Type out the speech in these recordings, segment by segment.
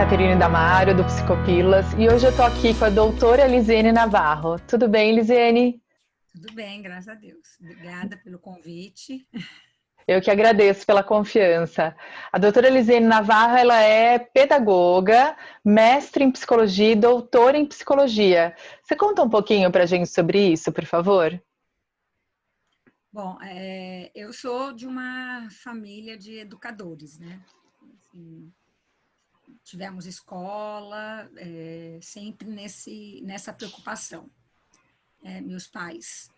Caterine Damaro, do Psicopilas, e hoje eu tô aqui com a doutora Lisiane Navarro. Tudo bem, Lisiane? Tudo bem, graças a Deus. Obrigada pelo convite. Eu que agradeço pela confiança. A doutora Lisiane Navarro, ela é pedagoga, mestre em psicologia e doutora em psicologia. Você conta um pouquinho pra gente sobre isso, por favor? Bom, eu sou de uma família de educadores, né? Assim, tivemos escola, sempre nessa preocupação. Meus pais,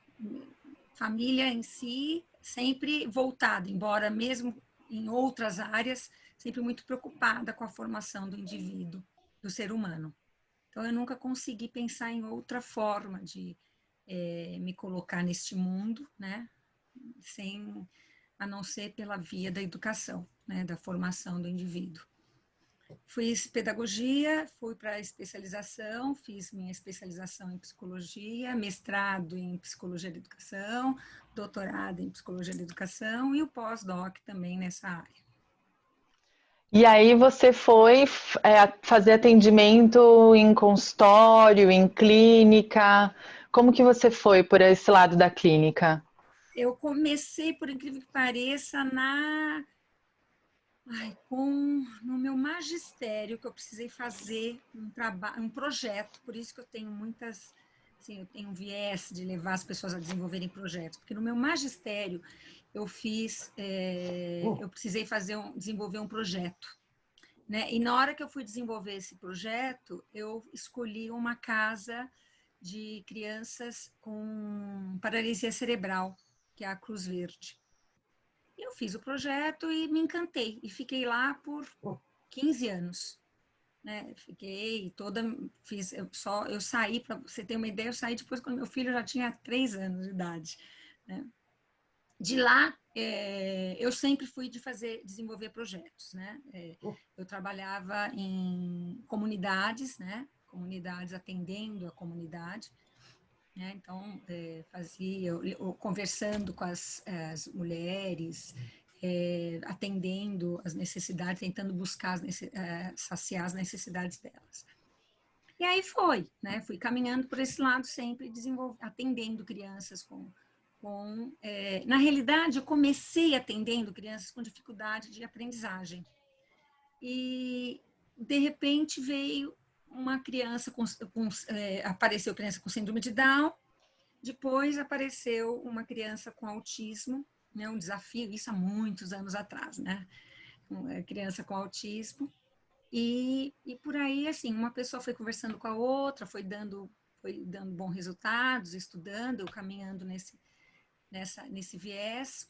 família em si, sempre voltada, embora mesmo em outras áreas, sempre muito preocupada com a formação do indivíduo, do ser humano. Então, eu nunca consegui pensar em outra forma de me colocar neste mundo, né? Sem, a não ser pela via da educação, né? Da formação do indivíduo. Fiz pedagogia, fui para a especialização, fiz minha especialização em psicologia, mestrado em psicologia da educação, doutorado em psicologia da educação e o pós-doc também nessa área. E aí você foi fazer atendimento em consultório, em clínica. Como que você foi por esse lado da clínica? Eu comecei, por incrível que pareça, no meu magistério, que eu precisei fazer um projeto, por isso que eu tenho assim, eu tenho um viés de levar as pessoas a desenvolverem projetos, porque no meu magistério eu precisei desenvolver um projeto, né? E na hora que eu fui desenvolver esse projeto, eu escolhi uma casa de crianças com paralisia cerebral, que é a Cruz Verde. Eu fiz o projeto e me encantei, e fiquei lá por 15 anos. Né? Fiquei toda, eu saí, para você ter uma ideia, eu saí depois quando meu filho já tinha 3 anos de idade. Né? De lá, eu sempre fui de desenvolver projetos. Né? Eu trabalhava em comunidades, né? Comunidades, atendendo a comunidade. Né? Então, conversando com as mulheres, atendendo as necessidades, tentando buscar, saciar as necessidades delas. E aí né? Fui caminhando por esse lado sempre, atendendo crianças na realidade, eu comecei atendendo crianças com dificuldade de aprendizagem. E, de repente, veio uma criança apareceu criança com síndrome de Down. Depois apareceu uma criança com autismo, né, um desafio, isso há muitos anos atrás, né? Uma criança com autismo. E por aí, assim, uma pessoa foi conversando com a outra, foi dando bons resultados, estudando, caminhando nesse viés.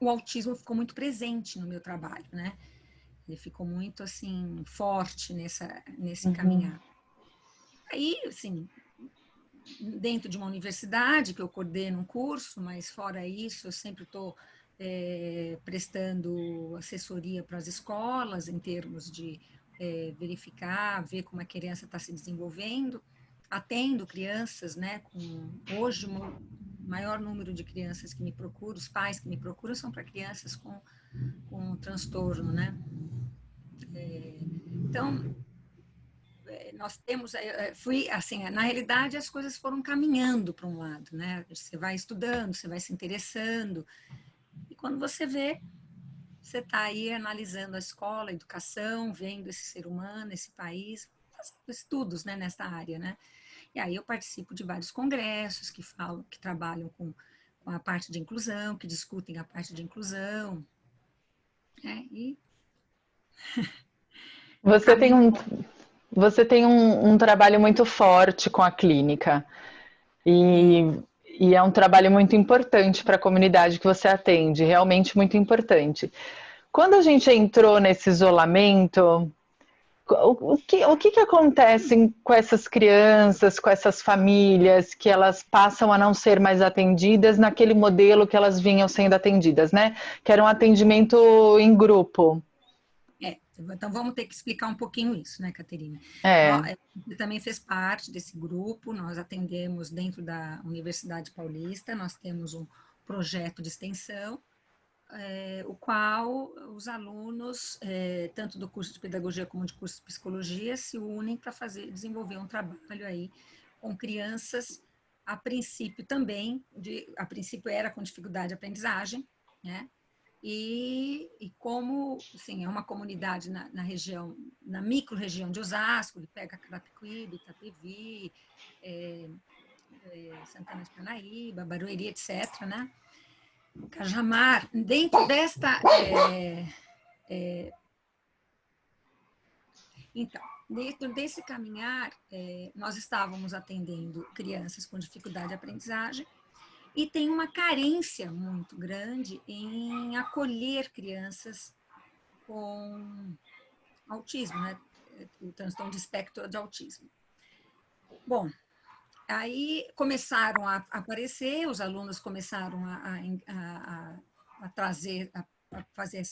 O autismo ficou muito presente no meu trabalho, né? Ele ficou muito, assim, forte nesse Uhum. caminhar. Aí, assim, dentro de uma universidade, que eu coordeno um curso, mas fora isso, eu sempre estou prestando assessoria para as escolas, em termos de verificar, ver como a criança está se desenvolvendo. Atendo crianças, né, hoje o maior número de crianças que me procuram, os pais que me procuram, são para crianças com transtorno, né? Então, nós temos, fui assim, na realidade as coisas foram caminhando para um lado, né? Você vai estudando, você vai se interessando, e quando você vê, você está aí analisando a escola, a educação, vendo esse ser humano, esse país, fazendo estudos, né, nessa área, né? E aí eu participo de vários congressos que trabalham com a parte de inclusão, que discutem a parte de inclusão, né? E o Você tem caminho. um, você tem um trabalho muito forte com a clínica É, e, e é um trabalho muito importante para a comunidade que você atende, realmente muito importante. Quando a gente entrou nesse isolamento, o que acontece com essas crianças, com essas famílias, que elas passam a não ser mais atendidas naquele modelo que elas vinham sendo atendidas, né? Que era um atendimento em grupo. Então, vamos ter que explicar um pouquinho isso, né, Caterina? É. Você também fez parte desse grupo, nós atendemos dentro da Universidade Paulista, nós temos um projeto de extensão, o qual os alunos, tanto do curso de pedagogia como de curso de psicologia, se unem para desenvolver um trabalho aí com crianças, a princípio também, a princípio era com dificuldade de aprendizagem, né? E como, assim, é uma comunidade na região, na micro-região de Osasco, que pega Carapicuíba, Itapevi, Santana de Parnaíba, Barueri, etc., né? Cajamar, dentro desta... então, dentro desse caminhar, nós estávamos atendendo crianças com dificuldade de aprendizagem e tem uma carência muito grande em acolher crianças com autismo, né? O transtorno de espectro de autismo. Bom, aí começaram a aparecer, os alunos começaram a trazer, a fazer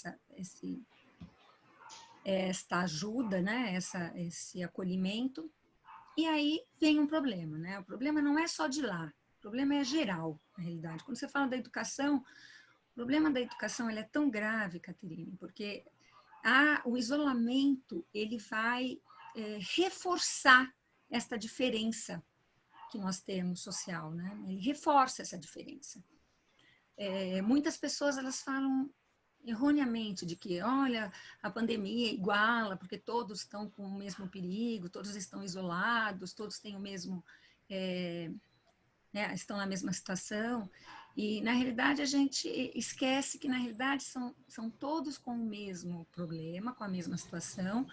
esta ajuda, né? Esse acolhimento. E aí vem um problema, né? O problema não é só de lá, o problema é geral, na realidade. Quando você fala da educação, o problema da educação ele é tão grave, Caterine, porque o isolamento ele vai reforçar esta diferença que nós temos social, né? Ele reforça essa diferença. Muitas pessoas elas falam erroneamente de que, olha, a pandemia iguala, porque todos estão com o mesmo perigo, todos estão isolados, todos têm o mesmo, né, estão na mesma situação. E, na realidade, a gente esquece que, na realidade, são todos com o mesmo problema, com a mesma situação,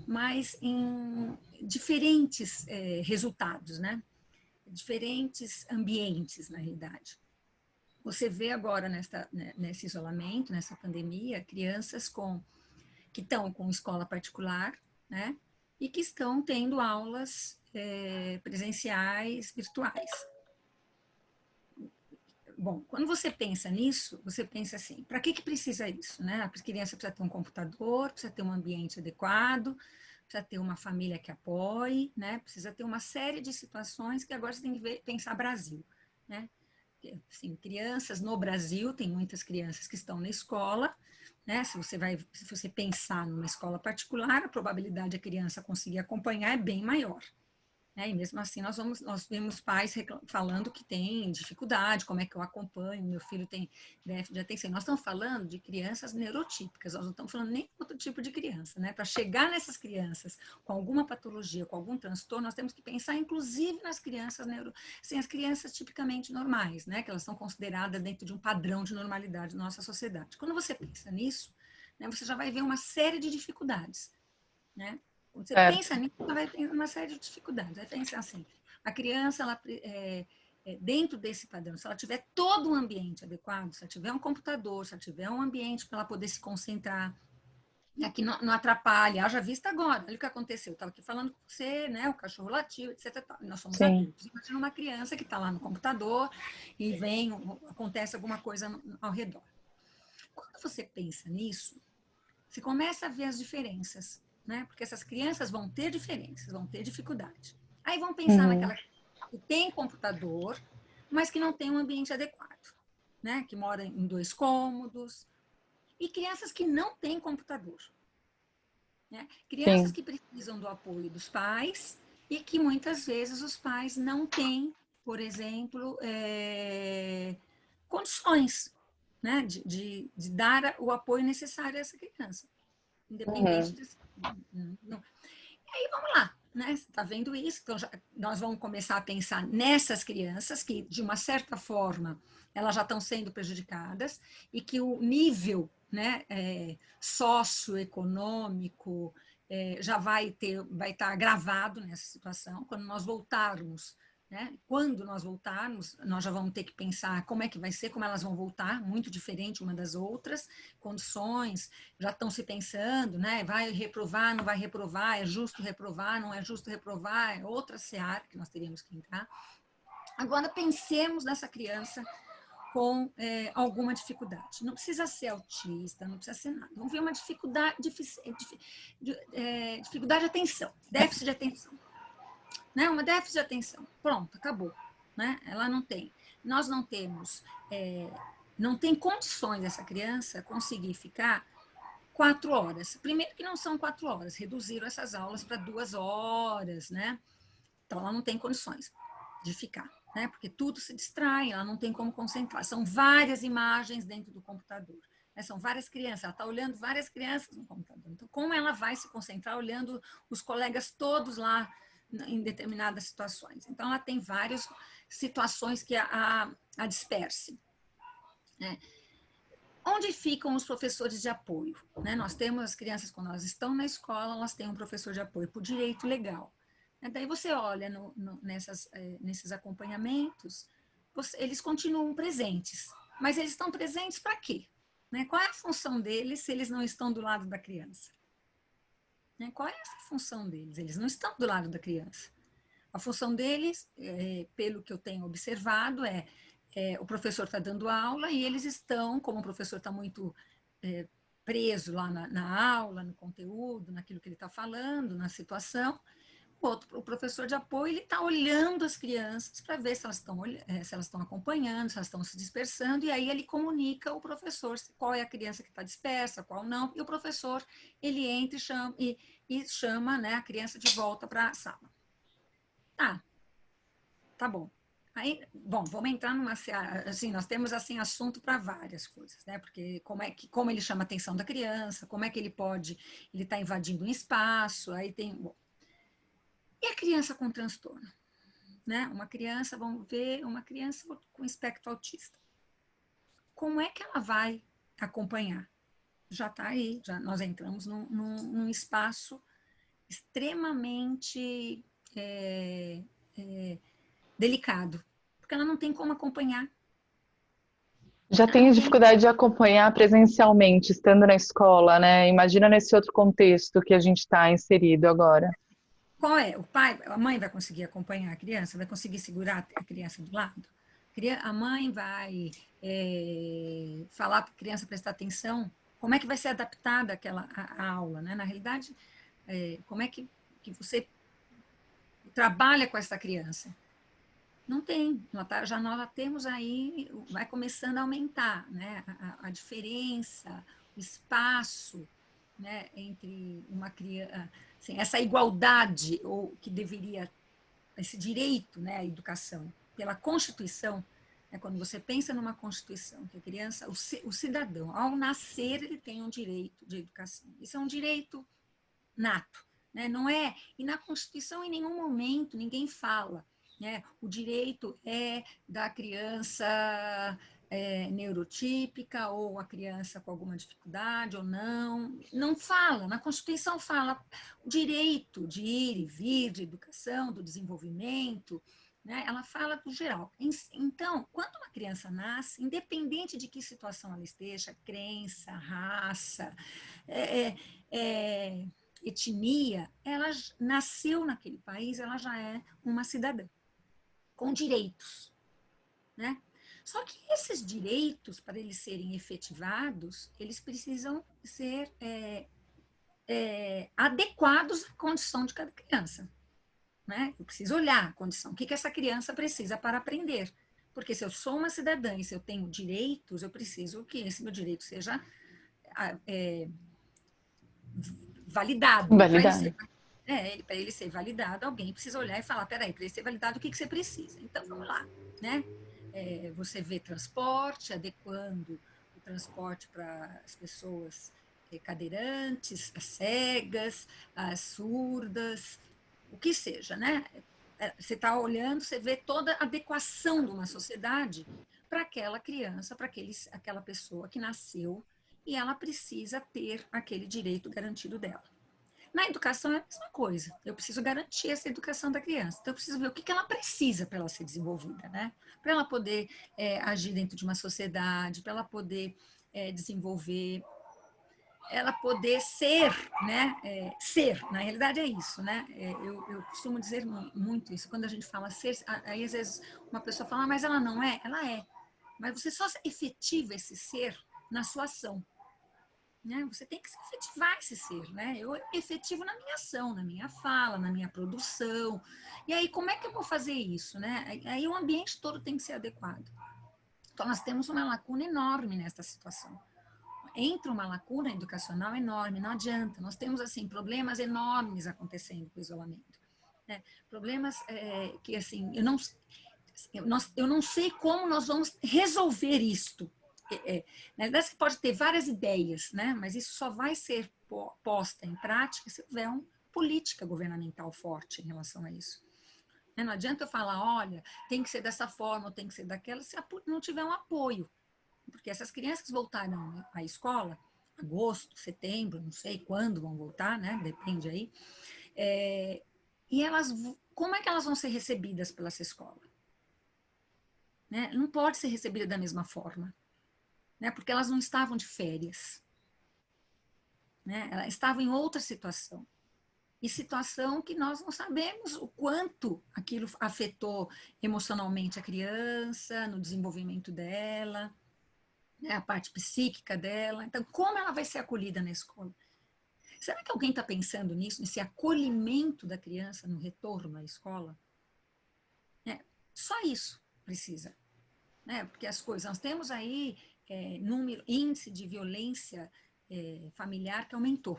mas em diferentes resultados, né? Diferentes ambientes, na realidade. Você vê agora nesse isolamento, nessa pandemia, crianças que estão com escola particular, né? E que estão tendo aulas presenciais, virtuais. Bom, quando você pensa nisso, você pensa assim, para que precisa isso, né? A criança precisa ter um computador, precisa ter um ambiente adequado, precisa ter uma família que apoie, né? Precisa ter uma série de situações que agora você tem que pensar Brasil, né? Assim, crianças no Brasil, tem muitas crianças que estão na escola, né? Se você pensar numa escola particular, a probabilidade da criança conseguir acompanhar é bem maior. E mesmo assim, nós vemos pais falando que tem dificuldade, como é que eu acompanho, meu filho tem déficit de atenção. Nós estamos falando de crianças neurotípicas, nós não estamos falando nem de outro tipo de criança, né? Para chegar nessas crianças com alguma patologia, com algum transtorno, nós temos que pensar, inclusive, nas crianças assim, as crianças tipicamente normais, né? Que elas são consideradas dentro de um padrão de normalidade na nossa sociedade. Quando você pensa nisso, né, você já vai ver uma série de dificuldades, né? Quando você pensa nisso, você vai ter uma série de dificuldades. Vai pensar assim, a criança, dentro desse padrão, se ela tiver todo um ambiente adequado, se ela tiver um computador, se ela tiver um ambiente para ela poder se concentrar, que não atrapalhe, haja vista agora, olha o que aconteceu, eu estava aqui falando com você, né, o cachorro latiu, etc. Nós somos adultos. Imagina uma criança que está lá no computador e acontece alguma coisa ao redor. Quando você pensa nisso, você começa a ver as diferenças, né? Porque essas crianças vão ter diferenças, vão ter dificuldade. Aí vão pensar naquela que tem computador, mas que não tem um ambiente adequado, né? Que mora em 2 cômodos. E crianças que não têm computador, né? Crianças que precisam do apoio dos pais e que muitas vezes os pais não têm, por exemplo, condições, né? de dar o apoio necessário a essa criança. Independente disso. E aí, vamos lá, né? Você está vendo isso? Então, nós vamos começar a pensar nessas crianças que, de uma certa forma, elas já estão sendo prejudicadas e que o nível, né, socioeconômico já vai estar agravado nessa situação. Quando nós voltarmos, né? Quando nós voltarmos, nós já vamos ter que pensar como é que vai ser, como elas vão voltar, muito diferente uma das outras, condições, já estão se pensando, né? Vai reprovar, não vai reprovar, é justo reprovar, não é justo reprovar, é outra seara que nós teríamos que entrar. Agora, pensemos nessa criança com alguma dificuldade. Não precisa ser autista, não precisa ser nada. Vamos ver uma dificuldade de atenção, déficit de atenção. Né? Uma déficit de atenção. Pronto, acabou. Né? Ela não tem. Nós não temos não tem condições dessa criança conseguir ficar 4 horas. Primeiro que não são 4 horas, reduziram essas aulas para 2 horas, né? Então, ela não tem condições de ficar, né? Porque tudo se distrai, ela não tem como concentrar. São várias imagens dentro do computador, né? São várias crianças, ela está olhando várias crianças no computador. Então, como ela vai se concentrar olhando os colegas todos lá em determinadas situações? Então, ela tem várias situações que a disperse, né? Onde ficam os professores de apoio, né? Nós temos as crianças, quando elas estão na escola, elas têm um professor de apoio por direito legal. Daí você olha nesses acompanhamentos, eles continuam presentes, mas eles estão presentes para quê? Né? Qual é a função deles se eles não estão do lado da criança? Né? Qual é essa função deles? Eles não estão do lado da criança. A função deles, pelo que eu tenho observado, o professor está dando aula e eles estão, como o professor está muito preso lá na aula, no conteúdo, naquilo que ele está falando, na situação, o professor de apoio ele está olhando as crianças para ver se elas estão acompanhando, se elas estão se dispersando, e aí ele comunica ao professor qual é a criança que está dispersa, qual não, e o professor ele entra e chama, né, a criança de volta para a sala. Tá bom. Aí, bom, vamos entrar numa assim, nós temos assim assunto para várias coisas, né? Porque como ele chama a atenção da criança, como é que ele está invadindo um espaço, aí tem, bom. E a criança com transtorno, né? Uma criança, vamos ver, uma criança com espectro autista. Como é que ela vai acompanhar? Já está aí, nós entramos num espaço extremamente delicado, porque ela não tem como acompanhar. Já tem dificuldade de acompanhar presencialmente, estando na escola, né? Imagina nesse outro contexto que a gente está inserido agora. Qual é? O pai, a mãe vai conseguir acompanhar a criança? Vai conseguir segurar a criança do lado? A mãe vai falar para a criança prestar atenção? Como é que vai ser adaptada a aula, né? Na realidade, como é que você trabalha com essa criança? Não tem, nós temos aí, vai começando a aumentar, né? A diferença, o espaço, né? Entre uma criança, assim, essa igualdade, ou que deveria, esse direito, né? À educação, pela Constituição, né? Quando você pensa numa Constituição, que a criança, o cidadão, ao nascer, ele tem um direito de educação. Isso é um direito nato, né? Não é, e na Constituição em nenhum momento ninguém fala, né? O direito é da criança neurotípica ou a criança com alguma dificuldade ou não. Não fala, na Constituição fala o direito de ir e vir, de educação, do desenvolvimento, né? Ela fala do geral. Então, quando uma criança nasce, independente de que situação ela esteja, crença, raça, etnia, ela nasceu naquele país, ela já é uma cidadã com direitos, né? Só que esses direitos, para eles serem efetivados, eles precisam ser adequados à condição de cada criança, né? Eu preciso olhar a condição, o que essa criança precisa para aprender. Porque se eu sou uma cidadã e se eu tenho direitos, eu preciso que esse meu direito seja validado. Validade. Para ele ser validado, alguém precisa olhar e falar, peraí, para ele ser validado, o que você precisa? Então, vamos lá, né? Você vê transporte, adequando o transporte para as pessoas cadeirantes, as cegas, as surdas, o que seja, né? Você está olhando, você vê toda a adequação de uma sociedade para aquela criança, para aquela pessoa que nasceu e ela precisa ter aquele direito garantido dela. Na educação é a mesma coisa. Eu preciso garantir essa educação da criança. Então, eu preciso ver o que ela precisa para ela ser desenvolvida, né? Para ela poder agir dentro de uma sociedade, para ela poder desenvolver, ela poder ser, né? Ser, na realidade é isso, né? Eu costumo dizer muito isso. Quando a gente fala ser, aí às vezes uma pessoa fala, mas ela não é? Ela é. Mas você só efetiva esse ser na sua ação. Né? Você tem que efetivar esse ser, né? Eu efetivo na minha ação, na minha fala, na minha produção. E aí, como é que eu vou fazer isso, né? Aí o ambiente todo tem que ser adequado. Então, nós temos uma lacuna enorme nesta situação. Entra uma lacuna educacional enorme, não adianta. Nós temos, assim, problemas enormes acontecendo com o isolamento. Né? Problemas que, assim, eu não sei como nós vamos resolver isto. Na verdade, você pode ter várias ideias, né? Mas isso só vai ser posta em prática se houver uma política governamental forte em relação a isso. Não adianta eu falar, olha, tem que ser dessa forma, ou tem que ser daquela, se não tiver um apoio. Porque essas crianças voltaram à escola, agosto, setembro, não sei quando vão voltar, né? Depende aí. E como é que elas vão ser recebidas pela essa escola? Né? Não pode ser recebida da mesma forma, né? Porque elas não estavam de férias. Né? Elas estavam em outra situação. E situação que nós não sabemos o quanto aquilo afetou emocionalmente a criança, no desenvolvimento dela, né, a parte psíquica dela. Então, como ela vai ser acolhida na escola? Será que alguém está pensando nisso, nesse acolhimento da criança no retorno à escola? Só isso precisa. Né? Porque as coisas, nós temos aí índice de violência familiar que aumentou.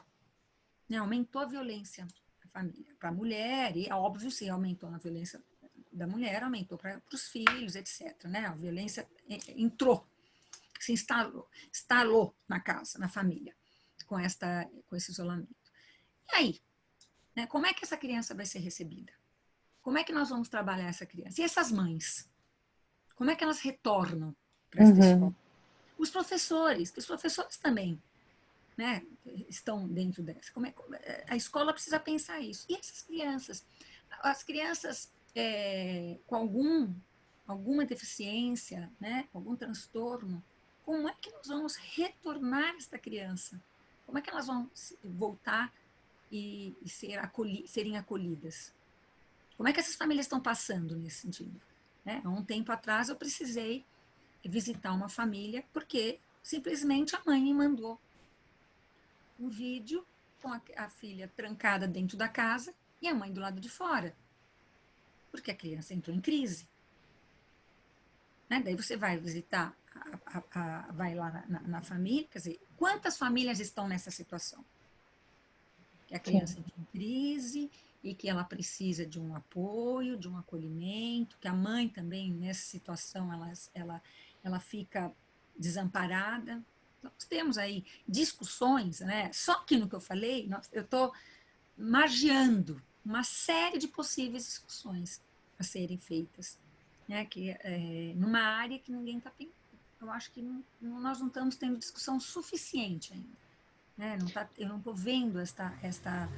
Né? Aumentou a violência para a mulher, e óbvio, se aumentou a violência da mulher, aumentou para os filhos, etc. Né? A violência entrou, se instalou na casa, na família, com esse isolamento. E aí? Né? Como é que essa criança vai ser recebida? Como é que nós vamos trabalhar essa criança? E essas mães? Como é que elas retornam para esta escola? Os professores também, né, estão dentro dessa. A escola precisa pensar isso. E essas crianças? As crianças com alguma deficiência, né, algum transtorno, como é que nós vamos retornar esta criança? Como é que elas vão voltar e serem acolhidas? Como é que essas famílias estão passando nesse sentido? Né? Há um tempo atrás eu precisei visitar uma família porque simplesmente a mãe me mandou um vídeo com a filha trancada dentro da casa e a mãe do lado de fora, porque a criança entrou em crise. Né? Daí você vai visitar, vai lá na família, quer dizer, quantas famílias estão nessa situação? Que a criança entra em crise e que ela precisa de um apoio, de um acolhimento, que a mãe também, nessa situação, ela fica desamparada. Nós temos aí discussões, né? Só que no que eu falei, eu estou margeando uma série de possíveis discussões a serem feitas, né? Que numa área que ninguém está pensando. Eu acho que nós não estamos tendo discussão suficiente ainda. Né? Eu não estou vendo esta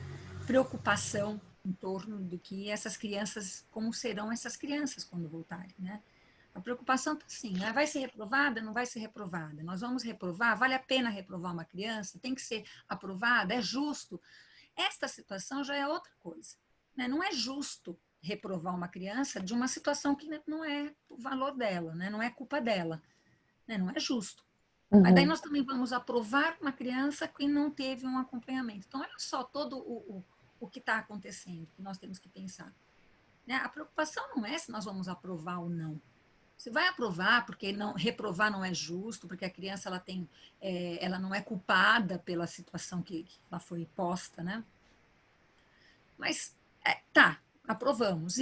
preocupação em torno do que essas crianças, como serão essas crianças quando voltarem, né? A preocupação está assim, né? Vai ser reprovada? Não vai ser reprovada? Nós vamos reprovar? Vale a pena reprovar uma criança? Tem que ser aprovada? É justo? Esta situação já é outra coisa, né? Não é justo reprovar uma criança de uma situação que não é o valor dela, né? Não é culpa dela, né? Não é justo. Mas daí nós também vamos aprovar uma criança que não teve um acompanhamento. Então, olha só todo o que está acontecendo, que nós temos que pensar. Né? A preocupação não é se nós vamos aprovar ou não. Você vai aprovar porque reprovar não é justo, porque a criança ela não é culpada pela situação que ela foi posta, né? Mas aprovamos.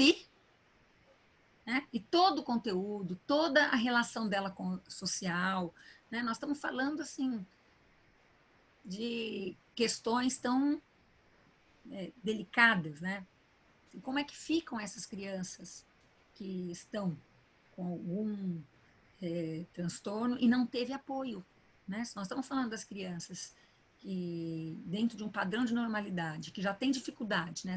Né? E todo o conteúdo, toda a relação dela com o social, né? Nós estamos falando assim de questões tão delicadas, né? Como é que ficam essas crianças que estão com algum transtorno e não teve apoio, né? Se nós estamos falando das crianças que dentro de um padrão de normalidade, que já tem dificuldade, né,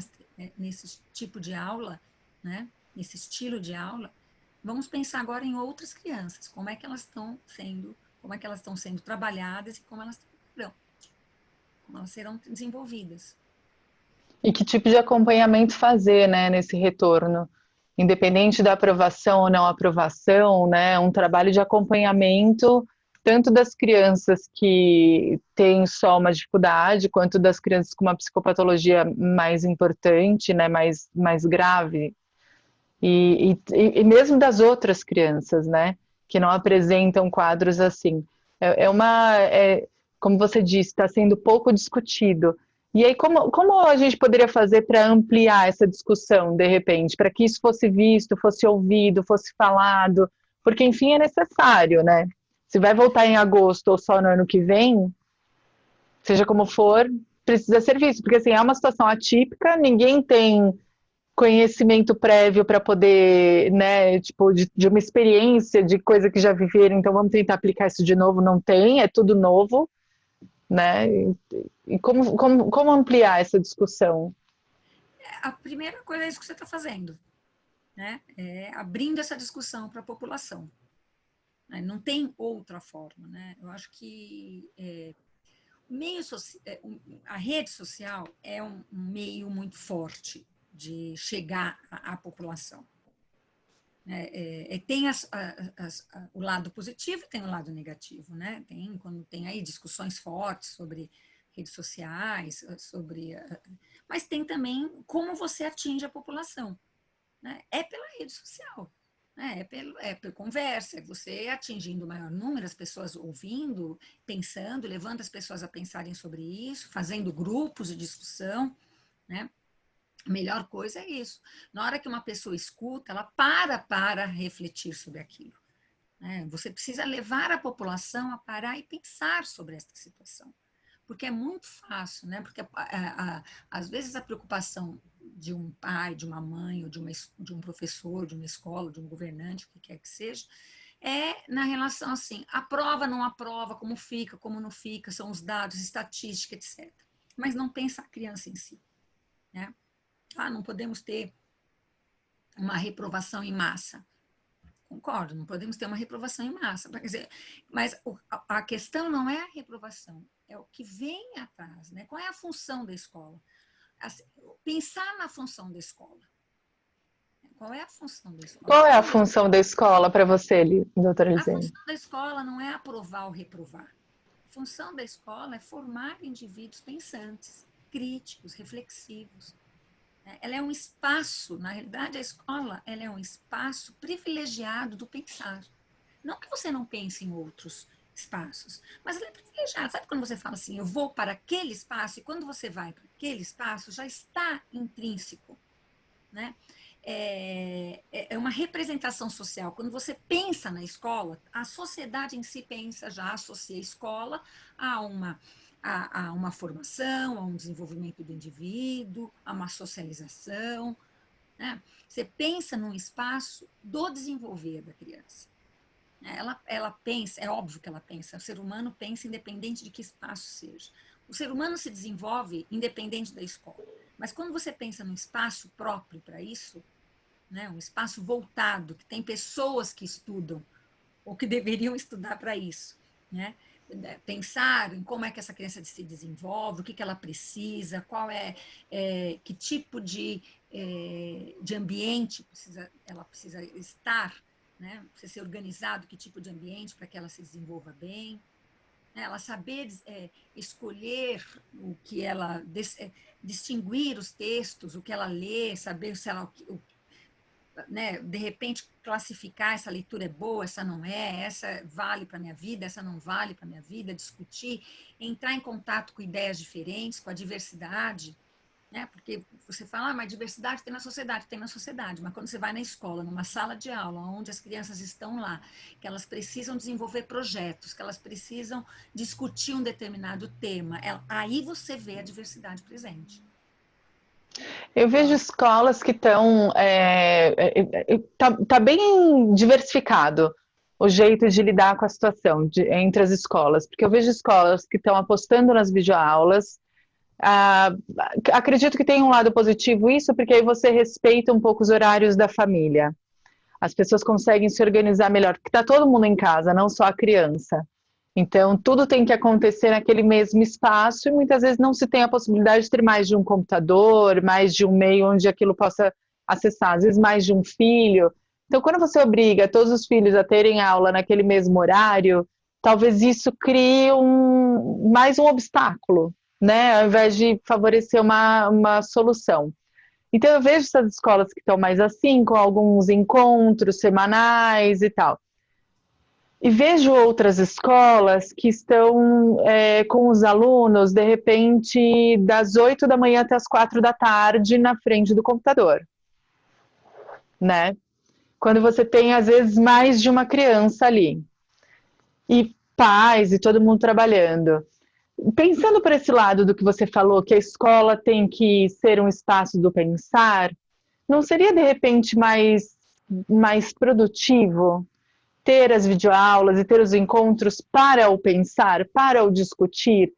nesse tipo de aula, né, nesse estilo de aula, vamos pensar agora em outras crianças, como é que elas estão sendo trabalhadas e como elas serão desenvolvidas. E que tipo de acompanhamento fazer, né, nesse retorno? Independente da aprovação ou não aprovação, né, um trabalho de acompanhamento tanto das crianças que têm só uma dificuldade, quanto das crianças com uma psicopatologia mais importante, né, mais grave, e mesmo das outras crianças, né, que não apresentam quadros assim. Como você disse, está sendo pouco discutido. E aí, como a gente poderia fazer para ampliar essa discussão, de repente, para que isso fosse visto, fosse ouvido, fosse falado? Porque, enfim, é necessário, né? Se vai voltar em agosto ou só no ano que vem, seja como for, precisa ser visto. Porque, assim, é uma situação atípica, ninguém tem conhecimento prévio para poder, né, tipo, de uma experiência, de coisa que já viveram, então vamos tentar aplicar isso de novo, não tem, é tudo novo, né? E como ampliar essa discussão? A primeira coisa é isso que você está fazendo, né? É abrindo essa discussão para a população. Né? Não tem outra forma, né? Eu acho que a rede social é um meio muito forte de chegar à população. Tem o lado positivo e tem o lado negativo, né? Quando tem aí discussões fortes sobre redes sociais, mas tem também como você atinge a população, né? É pela rede social, né? Por conversa, é você atingindo o maior número, as pessoas ouvindo, pensando, levando as pessoas a pensarem sobre isso, fazendo grupos de discussão, né? A melhor coisa é isso. Na hora que uma pessoa escuta, ela para refletir sobre aquilo, né? Você precisa levar a população a parar e pensar sobre esta situação. Porque é muito fácil, né? Porque às vezes a preocupação de um pai, de uma mãe, ou de um professor, de uma escola, de um governante, o que quer que seja, é na relação assim, aprova, não aprova, como fica, como não fica, são os dados, estatística, etc. Mas não pensa a criança em si, né? Não podemos ter uma reprovação em massa. Concordo, não podemos ter uma reprovação em massa. Quer dizer, mas a questão não é a reprovação, é o que vem atrás, né? Qual é a função da escola? Assim, pensar na função da escola. Qual é a função da escola? Qual é a função da escola para você, doutora A Elisene? função da escola não é aprovar ou reprovar. A função da escola é formar indivíduos pensantes, críticos, reflexivos. Ela é um espaço, na realidade, a escola ela é um espaço privilegiado do pensar. Não que você não pense em outros espaços, mas ela é privilegiada. Sabe quando você fala assim, eu vou para aquele espaço, e quando você vai para aquele espaço, já está intrínseco, né? É uma representação social. Quando você pensa na escola, a sociedade em si pensa, já associa a escola a uma formação, a um desenvolvimento do indivíduo, a uma socialização, né? Você pensa num espaço do desenvolver da criança. Ela pensa, é óbvio que ela pensa, o ser humano pensa independente de que espaço seja. O ser humano se desenvolve independente da escola. Mas quando você pensa num espaço próprio para isso, né, um espaço voltado, que tem pessoas que estudam, ou que deveriam estudar para isso, né? Pensar em como é que essa criança se desenvolve, o que ela precisa, que tipo de ambiente ela precisa estar, né? Precisa ser organizado, que tipo de ambiente para que ela se desenvolva bem, né? Ela saber escolher o que ela distinguir os textos, o que ela lê, saber se ela né, de repente classificar essa leitura é boa, essa não é, essa vale para a minha vida, essa não vale para a minha vida, discutir, entrar em contato com ideias diferentes, com a diversidade, né? Porque você fala, mas diversidade tem na sociedade, mas quando você vai na escola, numa sala de aula, onde as crianças estão lá, que elas precisam desenvolver projetos, que elas precisam discutir um determinado tema, aí você vê a diversidade presente. Eu vejo escolas que estão. Tá bem diversificado o jeito de lidar com a situação entre as escolas, porque eu vejo escolas que estão apostando nas videoaulas. Ah, acredito que tem um lado positivo isso, porque aí você respeita um pouco os horários da família. As pessoas conseguem se organizar melhor, porque está todo mundo em casa, não só a criança. Então, tudo tem que acontecer naquele mesmo espaço e muitas vezes não se tem a possibilidade de ter mais de um computador, mais de um meio onde aquilo possa acessar, às vezes mais de um filho. Então, quando você obriga todos os filhos a terem aula naquele mesmo horário, talvez isso crie mais um obstáculo, né? Ao invés de favorecer uma solução. Então, eu vejo essas escolas que estão mais assim, com alguns encontros semanais e tal. E vejo outras escolas que estão com os alunos, de repente, das 8 da manhã até as 4 da tarde na frente do computador, né? Quando você tem, às vezes, mais de uma criança ali. E pais e todo mundo trabalhando. Pensando por esse lado do que você falou, que a escola tem que ser um espaço do pensar, não seria, de repente, mais produtivo ter as videoaulas e ter os encontros para o pensar, para o discutir?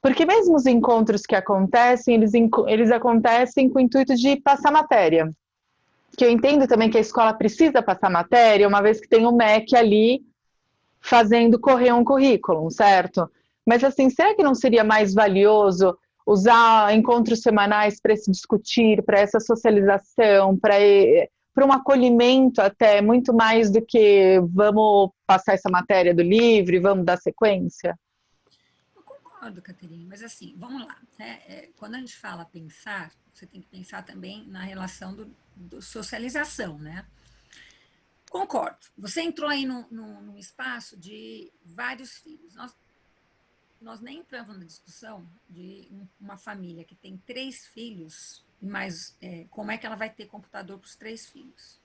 Porque mesmo os encontros que acontecem, eles acontecem com o intuito de passar matéria. Que eu entendo também que a escola precisa passar matéria, uma vez que tem o MEC ali fazendo correr um currículo, certo? Mas assim, será que não seria mais valioso usar encontros semanais para se discutir, para essa socialização, para um acolhimento até, muito mais do que vamos passar essa matéria do livro e vamos dar sequência? Eu concordo, Caterina, mas assim, vamos lá. Né? Quando a gente fala pensar, você tem que pensar também na relação do socialização, né? Concordo. Você entrou aí num espaço de vários filhos. Nós nem entramos na discussão de uma família que tem 3 filhos, mas como é que ela vai ter computador para os 3 filhos,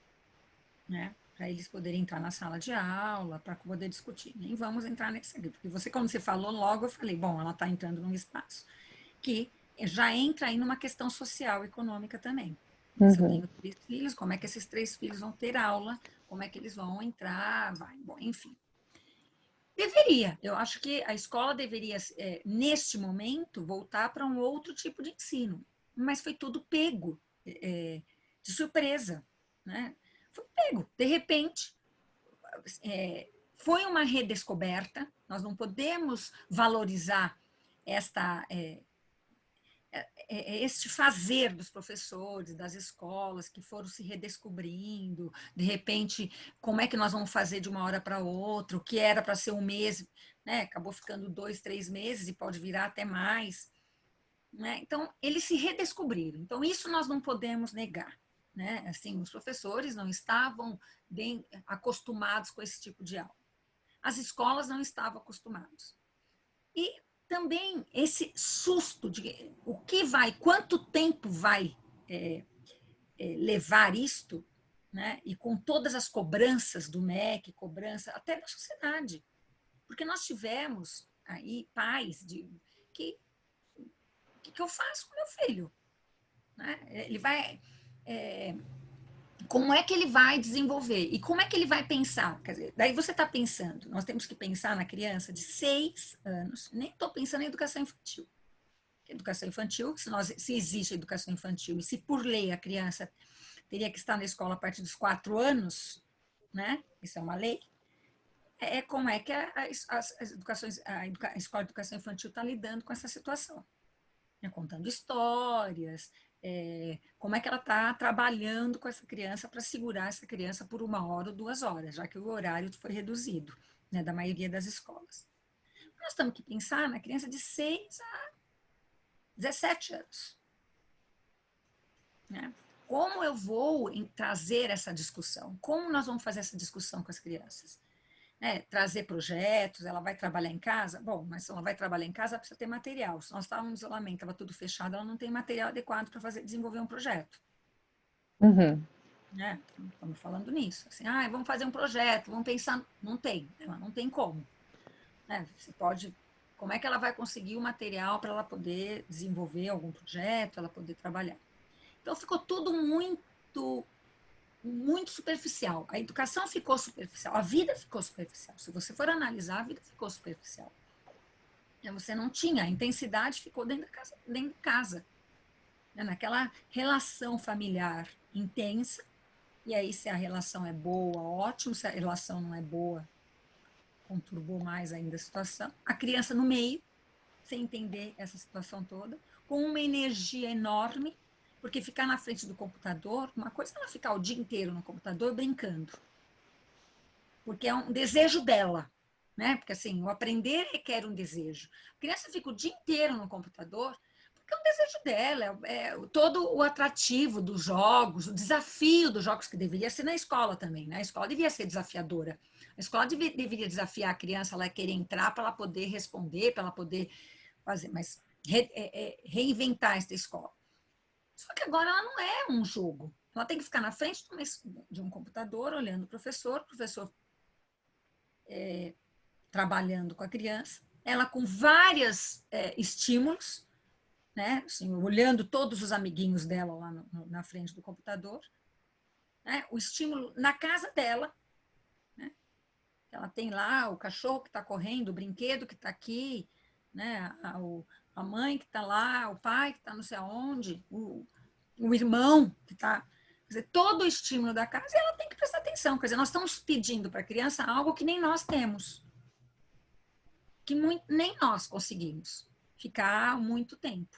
né? Para eles poderem entrar na sala de aula, para poder discutir. Nem vamos entrar nesse aqui, porque você, quando você falou logo, eu falei, bom, ela está entrando num espaço que já entra aí numa questão social, econômica também. Né? Se eu Uhum. tenho 3 filhos, como é que esses 3 filhos vão ter aula? Como é que eles vão entrar? Vai, bom, enfim. Deveria. Eu acho que a escola deveria, neste momento, voltar para um outro tipo de ensino. Mas foi tudo pego de surpresa. Né? Foi pego. De repente, foi uma redescoberta. Nós não podemos valorizar esta este fazer dos professores, das escolas que foram se redescobrindo, de repente, como é que nós vamos fazer de uma hora para outra, o que era para ser um mês, né? Acabou ficando 2, 3 meses e pode virar até mais. Né? Então, eles se redescobriram. Então, isso nós não podemos negar. Né? Assim, os professores não estavam bem acostumados com esse tipo de aula. As escolas não estavam acostumadas. E também esse susto de o que vai, quanto tempo vai levar isto, né? E com todas as cobranças do MEC, cobrança até da sociedade, porque nós tivemos aí pais de que que eu faço com meu filho, né? Ele vai como é que ele vai desenvolver e como é que ele vai pensar? Quer dizer, daí você está pensando, nós temos que pensar na criança de 6 anos, nem estou pensando em educação infantil. Educação infantil, se existe educação infantil e se por lei a criança teria que estar na escola a partir dos 4 anos, né? Isso é uma lei. Como é que a escola de educação infantil está lidando com essa situação, né? Contando histórias, como é que ela está trabalhando com essa criança para segurar essa criança por 1 hora ou 2 horas, já que o horário foi reduzido, né, da maioria das escolas. Nós temos que pensar na criança de 6 a 17 anos. Né? Como eu vou trazer essa discussão? Como nós vamos fazer essa discussão com as crianças? Trazer projetos, ela vai trabalhar em casa? Bom, mas se ela vai trabalhar em casa, ela precisa ter material. Se nós estávamos em isolamento, estava tudo fechado, ela não tem material adequado para desenvolver um projeto. Uhum. Né? Estamos falando nisso. Assim, vamos fazer um projeto, vamos pensar. Não tem, ela não tem como. Você pode. Como é que ela vai conseguir o material para ela poder desenvolver algum projeto, ela poder trabalhar? Então ficou tudo muito superficial. A educação ficou superficial, a vida ficou superficial. Se você for analisar, a vida ficou superficial. Você não tinha, a intensidade ficou dentro de casa, né? Naquela relação familiar intensa. E aí, se a relação é boa, ótimo. Se a relação não é boa, conturbou mais ainda a situação. A criança no meio, sem entender essa situação toda, com uma energia enorme, porque ficar na frente do computador, uma coisa é ela ficar o dia inteiro no computador brincando, porque é um desejo dela, né? Porque assim, o aprender requer um desejo. A criança fica o dia inteiro no computador, porque é um desejo dela, todo o atrativo dos jogos, o desafio dos jogos, que deveria ser na escola também, né? A escola devia ser desafiadora. A escola deveria desafiar a criança, ela querer entrar para ela poder responder, para ela poder fazer, mas reinventar essa escola. Só que agora ela não é um jogo. Ela tem que ficar na frente de um computador, olhando o professor trabalhando com a criança, ela com vários estímulos, né? Assim, olhando todos os amiguinhos dela lá na frente do computador, né? O estímulo na casa dela, né? Ela tem lá o cachorro que está correndo, o brinquedo que está aqui, né? A mãe que está lá, o pai que está não sei aonde, o irmão que está... Quer dizer, todo o estímulo da casa, ela tem que prestar atenção. Quer dizer, nós estamos pedindo para a criança algo que nem nós temos, que nem nós conseguimos ficar muito tempo.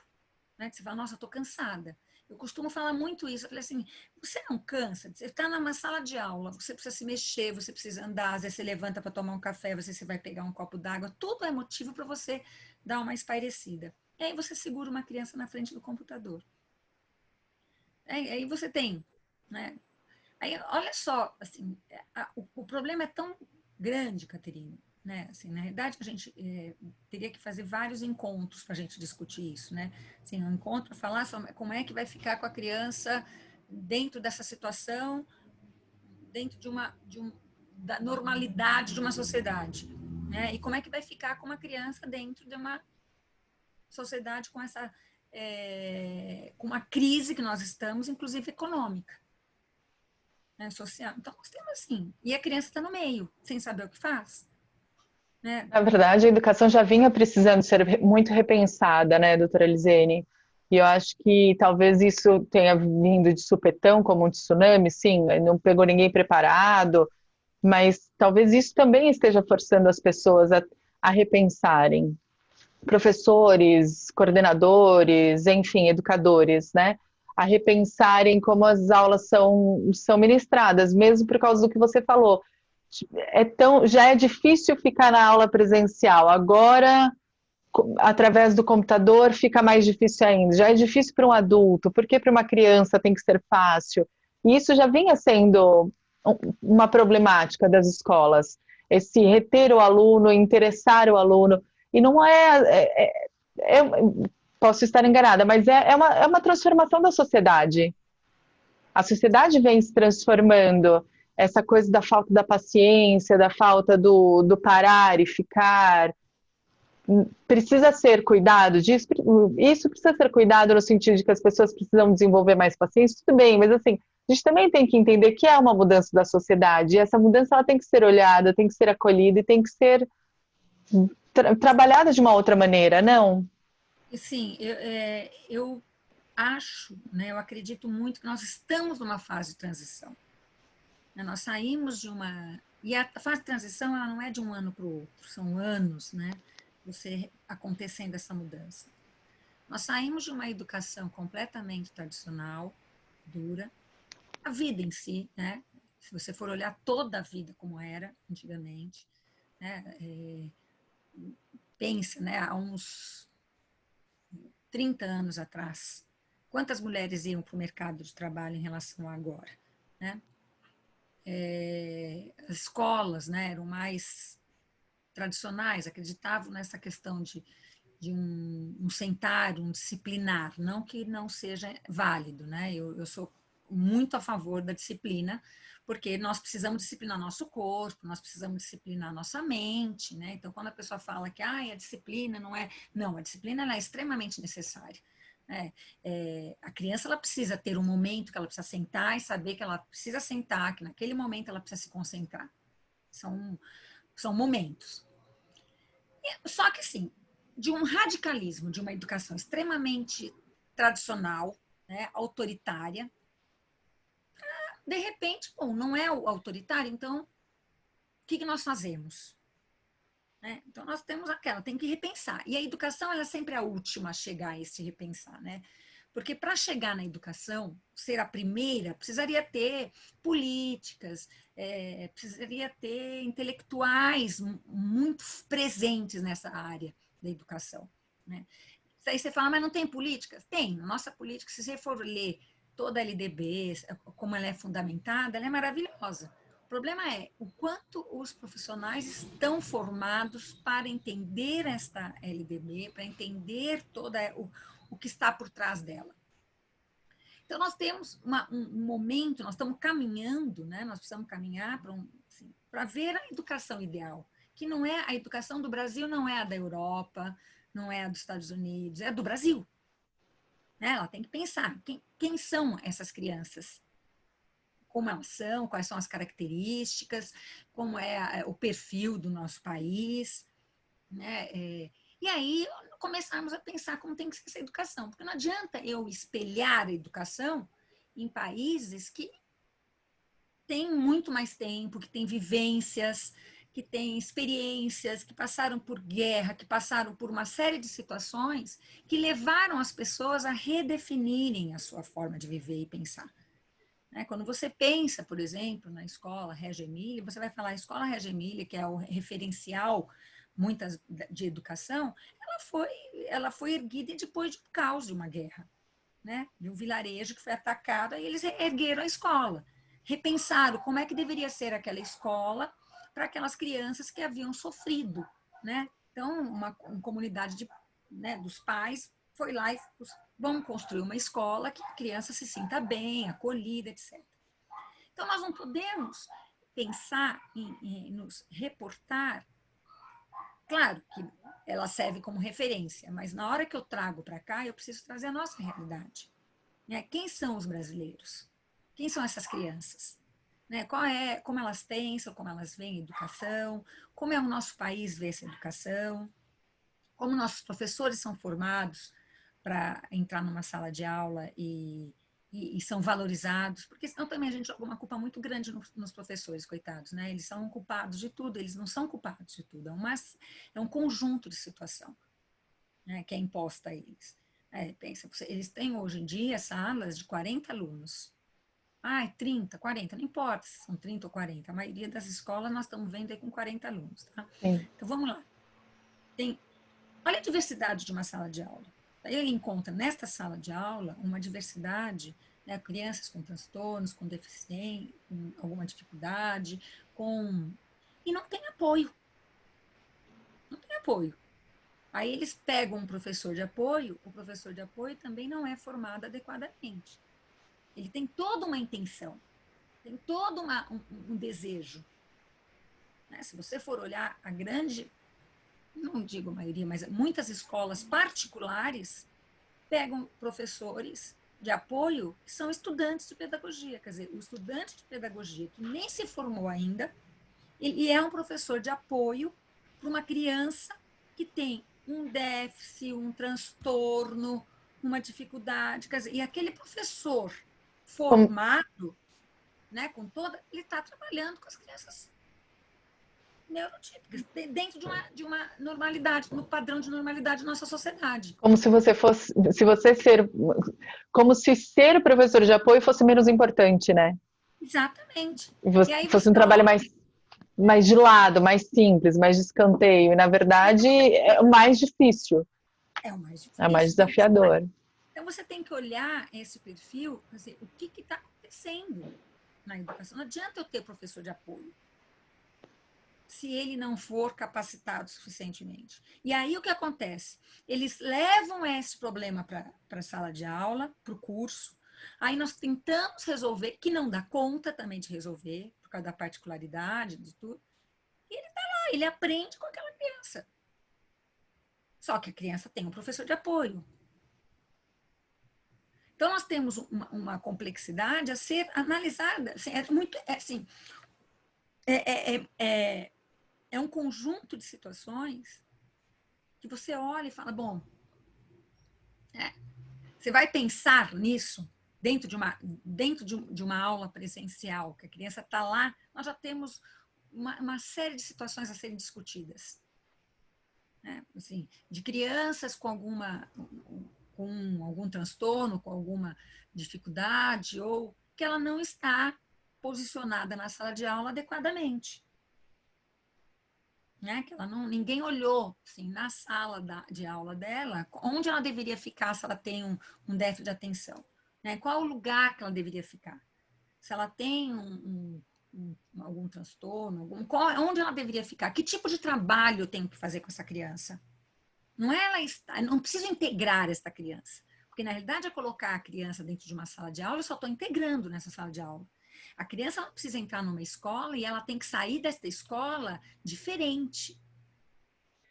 Né? Você fala, nossa, eu estou cansada. Eu costumo falar muito isso. Eu falei assim, você não cansa? Você está numa sala de aula, você precisa se mexer, você precisa andar, às vezes você levanta para tomar um café, você vai pegar um copo d'água, tudo é motivo para você dar uma espairecida. E aí você segura uma criança na frente do computador. Aí você tem, né? Aí, olha só, assim, o problema é tão grande, Caterina, né? Assim, na verdade, a gente teria que fazer vários encontros para a gente discutir isso, né? Assim, um encontro para falar sobre como é que vai ficar com a criança dentro dessa situação, dentro da normalidade de uma sociedade, né? E como é que vai ficar com uma criança dentro de uma sociedade com com uma crise que nós estamos, inclusive econômica. Né, social. Então, nós temos assim. E a criança está no meio, sem saber o que faz. Né? Na verdade, a educação já vinha precisando ser muito repensada, né, doutora Elisene? E eu acho que talvez isso tenha vindo de supetão, como um tsunami, sim, não pegou ninguém preparado, mas talvez isso também esteja forçando as pessoas a repensarem. Professores, coordenadores, enfim, educadores, né? A repensarem como as aulas são ministradas, mesmo por causa do que você falou. Já é difícil ficar na aula presencial, agora, através do computador, fica mais difícil ainda. Já é difícil para um adulto, porque para uma criança tem que ser fácil. E isso já vinha sendo uma problemática das escolas, esse reter o aluno, interessar o aluno. E não posso estar enganada, mas é uma transformação da sociedade. A sociedade vem se transformando, essa coisa da falta da paciência, da falta do parar e ficar, precisa ser cuidado disso, isso precisa ser cuidado no sentido de que as pessoas precisam desenvolver mais paciência, tudo bem, mas assim, a gente também tem que entender que é uma mudança da sociedade, e essa mudança ela tem que ser olhada, tem que ser acolhida e tem que ser trabalhada de uma outra maneira, não? Sim, eu acho, né, eu acredito muito que nós estamos numa fase de transição. Né? Nós saímos de uma... E a fase de transição ela não é de um ano para o outro, são anos, né? Você acontecendo essa mudança. Nós saímos de uma educação completamente tradicional, dura, a vida em si, né? Se você for olhar toda a vida como era antigamente, né? Pensa, né? Há uns 30 anos atrás, quantas mulheres iam para o mercado de trabalho em relação a agora, né? As escolas, né, eram mais tradicionais, acreditavam nessa questão de um sentar, um disciplinar, não que não seja válido, né? Eu sou muito a favor da disciplina, porque nós precisamos disciplinar nosso corpo, nós precisamos disciplinar nossa mente, né? Então, quando a pessoa fala que a disciplina não é... Não, a disciplina ela é extremamente necessária. A criança ela precisa ter um momento que ela precisa sentar e saber que ela precisa sentar, que naquele momento ela precisa se concentrar. São momentos. Só que, assim, de um radicalismo, de uma educação extremamente tradicional, né, autoritária, de repente, bom, não é o autoritário, então o que nós fazemos? Né? Então, nós temos tem que repensar. E a educação ela é sempre a última a chegar a esse repensar, né? Porque para chegar na educação, ser a primeira, precisaria ter políticas, precisaria ter intelectuais muito presentes nessa área da educação, né? Aí você fala, mas não tem política? Tem. Nossa política, se você for ler toda a LDB, como ela é fundamentada, ela é maravilhosa. O problema é o quanto os profissionais estão formados para entender esta LDB, para entender o que está por trás dela. Então, nós temos um momento, nós estamos caminhando, né? Nós precisamos caminhar para ver a educação ideal, que não é a educação do Brasil, não é a da Europa, não é a dos Estados Unidos, é a do Brasil. Né? Ela tem que pensar quem são essas crianças, como elas são, quais são as características, como é o perfil do nosso país, né? E aí começarmos a pensar como tem que ser essa educação, porque não adianta eu espelhar a educação em países que têm muito mais tempo, que têm vivências, que têm experiências, que passaram por guerra, que passaram por uma série de situações que levaram as pessoas a redefinirem a sua forma de viver e pensar. Quando você pensa, por exemplo, na escola Reggio Emilia, você vai falar a escola Reggio Emilia, que é o referencial muitas de educação, ela foi erguida depois de um caos de uma guerra, né? De um vilarejo que foi atacado, e eles ergueram a escola, repensaram como é que deveria ser aquela escola para aquelas crianças que haviam sofrido, né? Então, uma comunidade dos pais foi lá e vamos construir uma escola que a criança se sinta bem, acolhida, etc. Então, nós não podemos pensar em nos reportar. Claro que ela serve como referência, mas na hora que eu trago para cá, eu preciso trazer a nossa realidade. Né? Quem são os brasileiros? Quem são essas crianças? Né? Como elas pensam, como elas veem a educação, como é o nosso país vê essa educação, como nossos professores são formados para entrar numa sala de aula e são valorizados, porque senão também a gente joga uma culpa muito grande nos professores, coitados, né? Eles são culpados de tudo, eles não são culpados de tudo, é um conjunto de situação, né, que é imposta a eles. Pensa, eles têm hoje em dia salas de 40 alunos. 30, 40, não importa se são 30 ou 40, a maioria das escolas nós estamos vendo aí com 40 alunos, tá? Sim. Então vamos lá. Olha a diversidade de uma sala de aula. Aí ele encontra nesta sala de aula uma diversidade, né, crianças com transtornos, com deficiência, com alguma dificuldade, e não tem apoio. Não tem apoio. Aí eles pegam um professor de apoio, o professor de apoio também não é formado adequadamente. Ele tem toda uma intenção, tem todo um desejo. Né? Se você for olhar a grande, não digo a maioria, mas muitas escolas particulares pegam professores de apoio que são estudantes de pedagogia. Quer dizer, o estudante de pedagogia que nem se formou ainda, ele é um professor de apoio para uma criança que tem um déficit, um transtorno, uma dificuldade. Quer dizer, e aquele professor formado, né, ele está trabalhando com as crianças neurotípicas, dentro de uma normalidade, no padrão de normalidade da nossa sociedade. Como se você fosse, como se ser professor de apoio fosse menos importante, né? Exatamente. E E aí fosse você um trabalho mais de lado, mais simples, mais de escanteio. E, na verdade, é o mais difícil. É o mais É o mais difícil. desafiador. Então, você tem que olhar esse perfil, dizer, o que está acontecendo na educação. Não adianta eu ter professor de apoio se ele não for capacitado suficientemente. E aí o que acontece? Eles levam esse problema para a sala de aula, para o curso, aí nós tentamos resolver, que não dá conta também de resolver, por causa da particularidade de tudo, e ele está lá, ele aprende com aquela criança. Só que a criança tem um professor de apoio. Então, nós temos uma complexidade a ser analisada. Assim, é um conjunto de situações que você olha e fala, bom, você vai pensar nisso dentro de uma aula presencial, que a criança está lá, nós já temos uma série de situações a serem discutidas. Né? Assim, de crianças com algum transtorno, com alguma dificuldade, ou que ela não está posicionada na sala de aula adequadamente. né? Que ela não, ninguém olhou assim, na sala de aula dela, onde ela deveria ficar se ela tem um déficit de atenção, né? Qual o lugar que ela deveria ficar? Se ela tem algum transtorno, onde ela deveria ficar? Que tipo de trabalho eu tenho que fazer com essa criança? Não é ela está, não preciso integrar esta criança, porque na realidade é colocar a criança dentro de uma sala de aula, eu só estou integrando nessa sala de aula. A criança não precisa entrar numa escola e ela tem que sair desta escola diferente,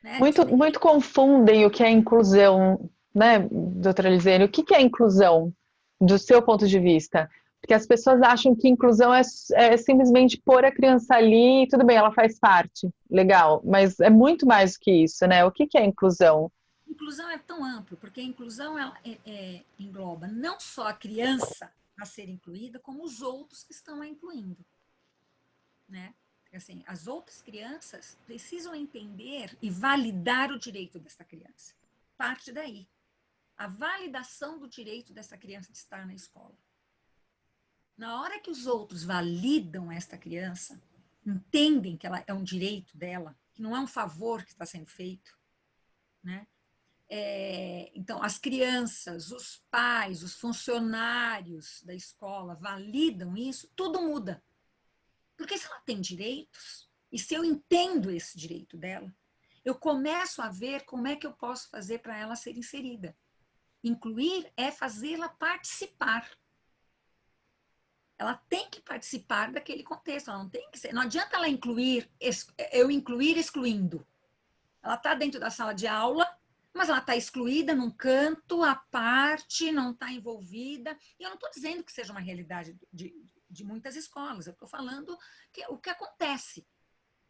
né? Muito confundem o que é inclusão, né, doutora Lisiane? O que é inclusão, do seu ponto de vista? Porque as pessoas acham que inclusão é simplesmente pôr a criança ali, tudo bem, ela faz parte, legal, mas é muito mais do que isso, né? O que é inclusão? Inclusão é tão amplo, porque a inclusão ela engloba não só a criança a ser incluída, como os outros que estão a incluindo, né? Assim, as outras crianças precisam entender e validar o direito dessa criança. Parte daí. A validação do direito dessa criança de estar na escola. Na hora que os outros validam esta criança, entendem que ela é um direito dela, que não é um favor que está sendo feito, né? Então, as crianças, os pais, os funcionários da escola validam isso, tudo muda. Porque se ela tem direitos, e se eu entendo esse direito dela, eu começo a ver como é que eu posso fazer para ela ser inserida. Incluir é fazê-la participar. Ela tem que participar daquele contexto, ela não tem que ser. Não adianta ela eu incluir excluindo. Ela está dentro da sala de aula, mas ela está excluída num canto, à parte, não está envolvida. E eu não estou dizendo que seja uma realidade de muitas escolas, eu estou falando o que acontece.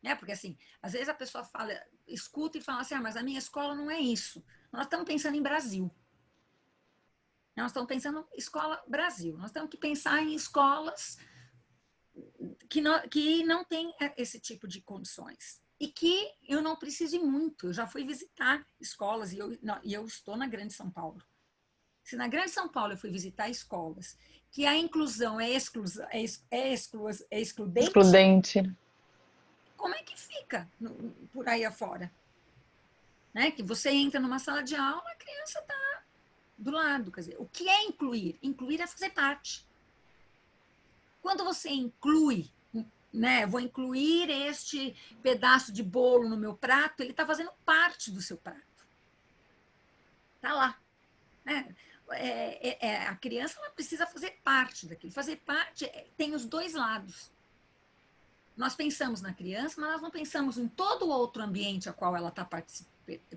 Né? Porque, assim, às vezes a pessoa fala, escuta e fala assim, mas a minha escola não é isso. Nós estamos pensando em Brasil. Nós estamos pensando em escola Brasil. Nós temos que pensar em escolas que não têm esse tipo de condições. E que eu não preciso ir muito. Eu já fui visitar escolas e eu estou na Grande São Paulo. Se na Grande São Paulo eu fui visitar escolas que a inclusão é excludente, Excludente. como é que fica por aí afora? Né? Que você entra numa sala de aula, a criança está do lado. Quer dizer, o que é incluir? Incluir é fazer parte. Quando você inclui, né, vou incluir este pedaço de bolo no meu prato, ele está fazendo parte do seu prato. Está lá. Né? A criança ela precisa fazer parte daquilo. Fazer parte tem os dois lados. Nós pensamos na criança, mas nós não pensamos em todo o outro ambiente a qual ela está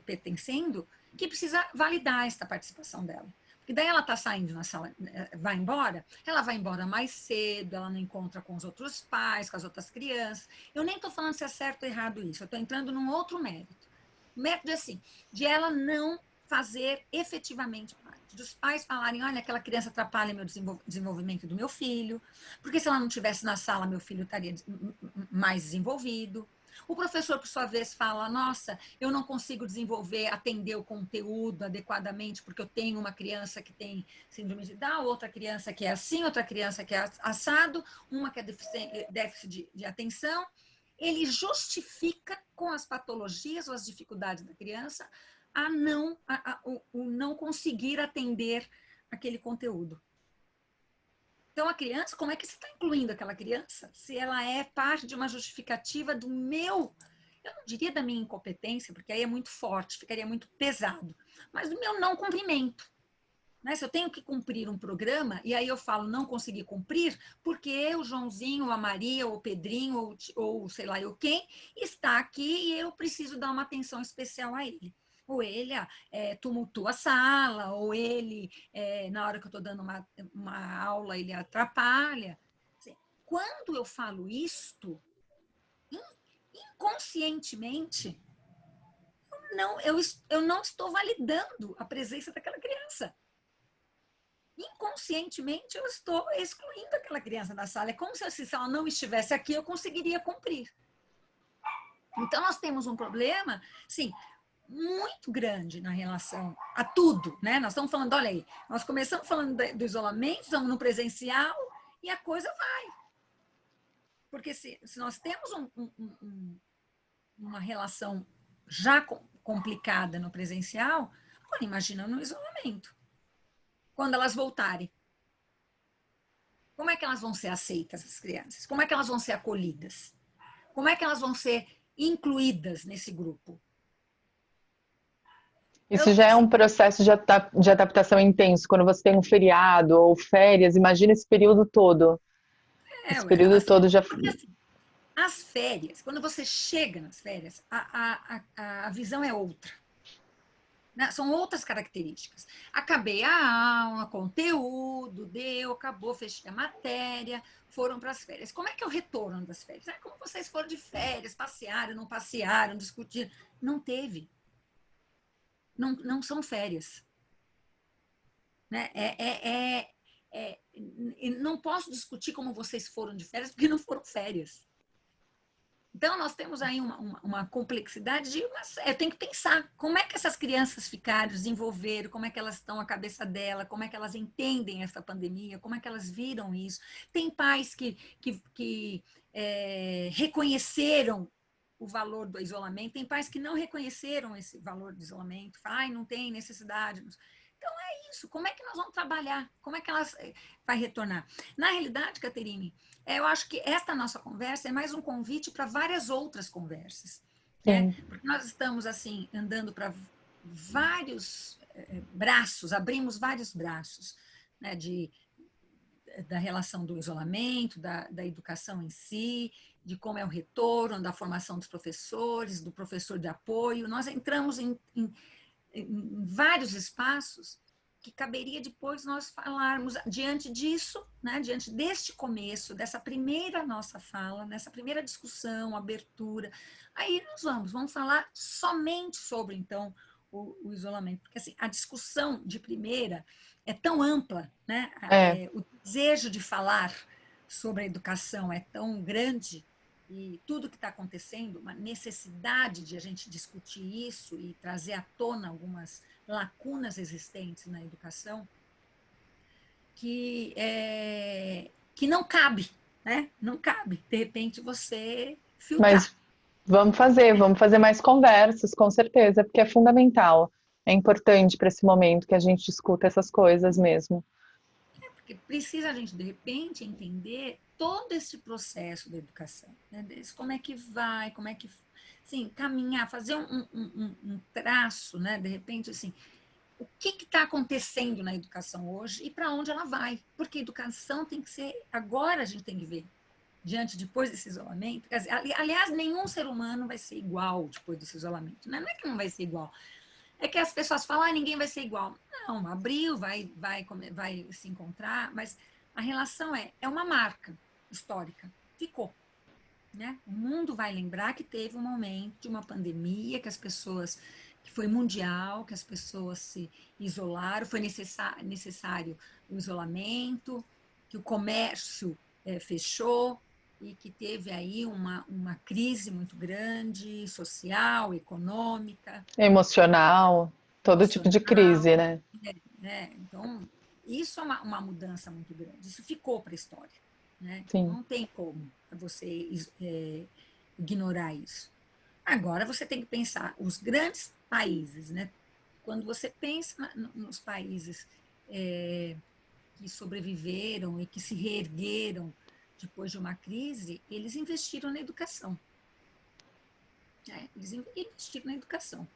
pertencendo, que precisa validar essa participação dela. Porque daí ela está saindo na sala, ela vai embora mais cedo, ela não encontra com os outros pais, com as outras crianças. Eu nem estou falando se é certo ou errado isso, eu estou entrando num outro mérito. O mérito é assim, de ela não fazer efetivamente parte. Dos pais falarem, olha, aquela criança atrapalha meu desenvolvimento do meu filho, porque se ela não estivesse na sala, meu filho estaria mais desenvolvido. O professor, por sua vez, fala, nossa, eu não consigo desenvolver, atender o conteúdo adequadamente, porque eu tenho uma criança que tem síndrome de Down, outra criança que é assim, outra criança que é assado, uma que é déficit de atenção. Ele justifica com as patologias ou as dificuldades da criança o não conseguir atender aquele conteúdo. Então, a criança, como é que você está incluindo aquela criança? Se ela é parte de uma justificativa do meu, eu não diria da minha incompetência, porque aí é muito forte, ficaria muito pesado, mas do meu não cumprimento. Né? Se eu tenho que cumprir um programa, e aí eu falo não consegui cumprir, porque o Joãozinho, a Maria, ou o Pedrinho, ou sei lá eu quem, está aqui e eu preciso dar uma atenção especial a ele. Ou ele tumultua a sala, ou ele, na hora que eu estou dando uma aula, ele atrapalha. Quando eu falo isto, inconscientemente, eu não estou validando a presença daquela criança. Inconscientemente, eu estou excluindo aquela criança da sala. É como se ela não estivesse aqui, eu conseguiria cumprir. Então, nós temos um problema, sim, muito grande na relação a tudo, né? Nós estamos falando, olha aí, nós começamos falando do isolamento, estamos no presencial e a coisa vai. Porque se nós temos uma relação já complicada no presencial, agora imagina no isolamento. Quando elas voltarem, como é que elas vão ser aceitas, as crianças? Como é que elas vão ser acolhidas? Como é que elas vão ser incluídas nesse grupo? Isso já é um processo de adaptação intenso. Quando você tem um feriado ou férias, imagina esse período todo. Esse período todo já. Porque assim, as férias, quando você chega nas férias, a visão é outra. Né? São outras características. Acabei a aula, conteúdo, deu, acabou, fechei a matéria, foram para as férias. Como é que é o retorno das férias? Como vocês foram de férias, passearam, não passearam, discutiram? Não teve. Não são férias. Né? Não posso discutir como vocês foram de férias, porque não foram férias. Então, nós temos aí uma complexidade de... eu tenho que pensar como é que essas crianças ficaram, desenvolveram, como é que elas estão, a cabeça dela, como é que elas entendem essa pandemia, como é que elas viram isso. Tem pais que reconheceram o valor do isolamento, tem pais que não reconheceram esse valor do isolamento, falam, não tem necessidade. Então, é isso. Como é que nós vamos trabalhar? Como é que elas vai retornar? Na realidade, Caterine, eu acho que esta nossa conversa é mais um convite para várias outras conversas. Né? Porque nós estamos, assim, andando para vários braços, abrimos vários braços, né? Da relação do isolamento, da educação em si, de como é o retorno, da formação dos professores, do professor de apoio. Nós entramos em vários espaços que caberia depois nós falarmos diante disso, né, diante deste começo, dessa primeira nossa fala, nessa primeira discussão, abertura, aí nós vamos falar somente sobre, então, o isolamento, porque assim, a discussão de primeira é tão ampla, né, o desejo de falar sobre a educação é tão grande, e tudo que está acontecendo, uma necessidade de a gente discutir isso e trazer à tona algumas lacunas existentes na educação, que não cabe, né? Não cabe, de repente, você filtrar. Mas vamos fazer mais conversas, com certeza, porque é fundamental. É importante para esse momento que a gente discuta essas coisas mesmo. Porque precisa a gente, de repente, entender todo esse processo da educação. Né? Como é que vai, como é que... Assim, caminhar, fazer um traço, né? De repente, assim, o que está acontecendo na educação hoje e para onde ela vai. Porque a educação tem que ser... Agora a gente tem que ver, depois desse isolamento. Aliás, nenhum ser humano vai ser igual depois desse isolamento. Né? Não é que não vai ser igual. É que as pessoas falam, ninguém vai ser igual. Não, abriu, vai se encontrar, mas a relação é uma marca histórica. Ficou. Né? O mundo vai lembrar que teve um momento de uma pandemia, que foi mundial, que as pessoas se isolaram, foi necessário o isolamento, que o comércio fechou e que teve aí uma crise muito grande, social, econômica, Emocional, todo tipo de emocional. crise, né? Então, isso é uma mudança muito grande. Isso ficou para a história. Né? Sim. Não tem como você ignorar isso. Agora, você tem que pensar, os grandes países, né? Quando você pensa nos países que sobreviveram e que se reergueram depois de uma crise, eles investiram na educação. Né? Eles investiram na educação.